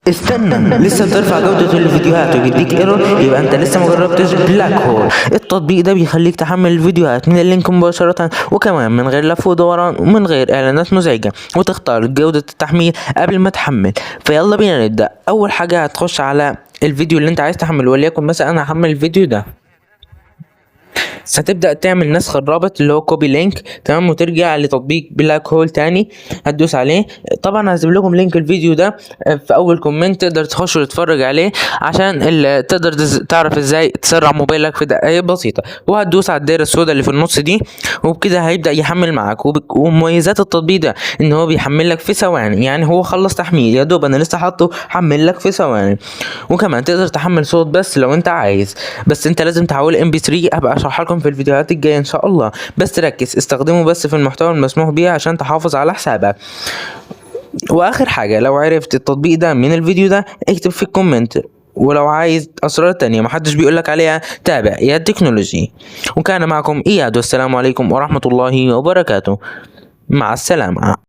استنى، لسه بترفع جودة الفيديوهات وبيديك ايرور، يبقى انت لسه مجربتش بلاك هول. التطبيق ده بيخليك تحمل الفيديوهات من اللينك مباشرة، وكمان من غير لف ودوران ومن غير اعلانات مزعجة، وتختار جودة التحميل قبل ما تحمل. فيلا بينا نبدأ. اول حاجة هتخش على الفيديو اللي انت عايز تحمله، وليكن مثلا انا هحمل الفيديو ده. هتبدأ تعمل نسخ الرابط اللي هو كوبي لينك، تمام، وترجع لتطبيق بلاك هول تاني هتدوس عليه. طبعا هسيب لكم لينك الفيديو ده في اول كومنت، تقدر تخش وتتفرج عليه عشان تقدر تعرف ازاي تسرع موبايلك في دقايق بسيطة. وهتدوس على الدايرة السوداء اللي في النص دي، وبكده هيبدأ يحمل معاك. ومميزات التطبيق ده ان هو بيحمل لك في ثواني، يعني هو خلص تحميل يا دوب انا لسه حاطه حمل لك في ثواني. وكمان تقدر تحمل صوت بس لو انت عايز، بس انت لازم تحول MP3. ابقى اشرح لكم في الفيديوهات الجايه ان شاء الله، بس تركز استخدمه بس في المحتوى المسموح بيه عشان تحافظ على حسابك. واخر حاجه، لو عرفت التطبيق ده من الفيديو ده اكتب في الكومنت، ولو عايز اسرار تانية محدش بيقولك عليها تابع اياد تكنولوجي. وكان معكم اياد، والسلام عليكم ورحمه الله وبركاته. مع السلامه.